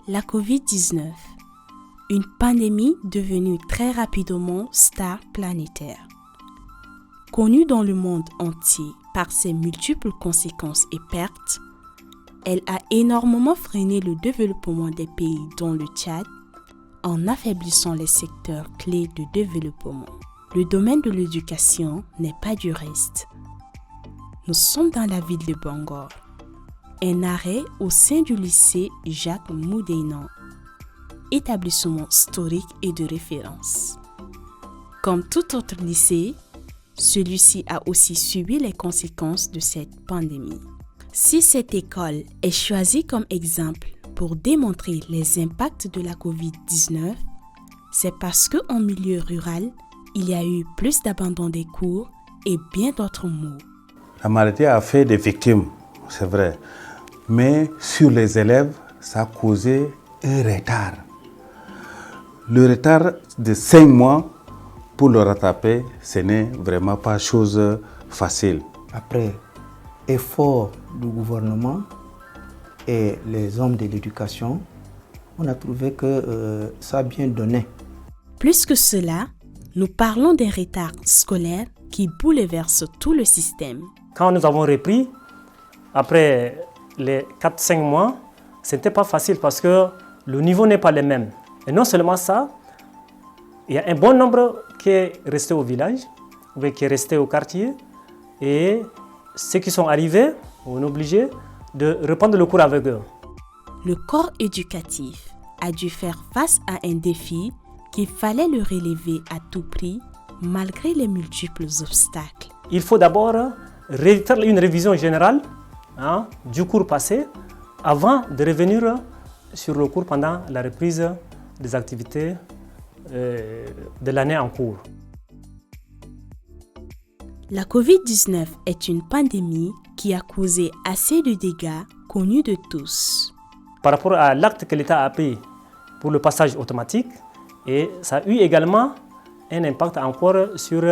La COVID-19, une pandémie devenue très rapidement star planétaire. Connue dans le monde entier par ses multiples conséquences et pertes, elle a énormément freiné le développement des pays dont le Tchad en affaiblissant les secteurs clés de développement. Le domaine de l'éducation n'est pas du reste. Nous sommes dans la ville de Bangor. Un arrêt au sein du lycée Jacques Moudénan, établissement historique et de référence. Comme tout autre lycée, celui-ci a aussi subi les conséquences de cette pandémie. Si cette école est choisie comme exemple pour démontrer les impacts de la COVID-19, c'est parce qu'en milieu rural, il y a eu plus d'abandon des cours et bien d'autres maux. La maladie a fait des victimes, c'est vrai. Mais sur les élèves, ça a causé un retard. Le retard de 5 mois, pour le rattraper, ce n'est vraiment pas chose facile. Après effort du gouvernement et les hommes de l'éducation, on a trouvé que ça a bien donné. Plus que cela, nous parlons d'un retard scolaire qui bouleverse tout le système. Quand nous avons repris, après les 4-5 mois, ce n'était pas facile parce que le niveau n'est pas le même. Et non seulement ça, il y a un bon nombre qui est resté au village, ou qui est resté au quartier, et ceux qui sont arrivés, on est obligé de reprendre le cours avec eux. Le corps éducatif a dû faire face à un défi qu'il fallait le relever à tout prix, malgré les multiples obstacles. Il faut d'abord faire une révision générale du cours passé avant de revenir sur le cours pendant la reprise des activités de l'année en cours. La COVID-19 est une pandémie qui a causé assez de dégâts connus de tous. Par rapport à l'acte que l'État a pris pour le passage automatique, et ça a eu également un impact encore sur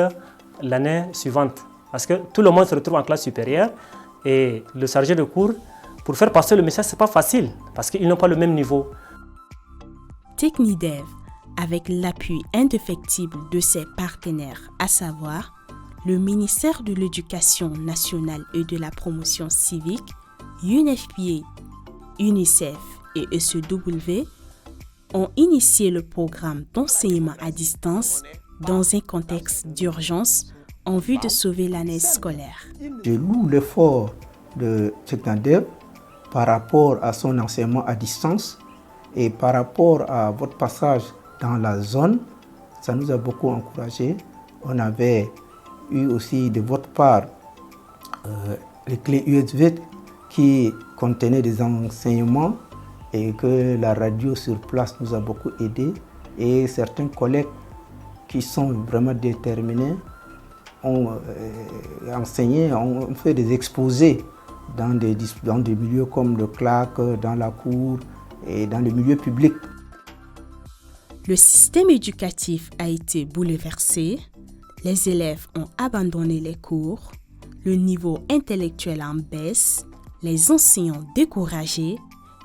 l'année suivante. Parce que tout le monde se retrouve en classe supérieure et le chargé de cours, pour faire passer le message, ce n'est pas facile parce qu'ils n'ont pas le même niveau. Technidev, avec l'appui indéfectible de ses partenaires, à savoir le ministère de l'Éducation nationale et de la promotion civique, UNFPA, UNICEF et ECW, ont initié le programme d'enseignement à distance dans un contexte d'urgence en vue de sauver l'année scolaire. Je loue l'effort de Technidev par rapport à son enseignement à distance et par rapport à votre passage dans la zone. Ça nous a beaucoup encouragés. On avait eu aussi de votre part les clés USB qui contenaient des enseignements et que la radio sur place nous a beaucoup aidés. Et certains collègues qui sont vraiment déterminés ont enseigné, ont fait des exposés dans des milieux comme le CLAC, dans la cour et dans le milieu public. Le système éducatif a été bouleversé, les élèves ont abandonné les cours, le niveau intellectuel en baisse, les enseignants découragés,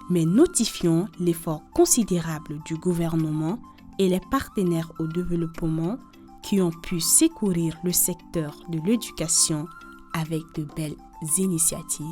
mais notifions l'effort considérable du gouvernement et les partenaires au développement qui ont pu secourir le secteur de l'éducation avec de belles initiatives.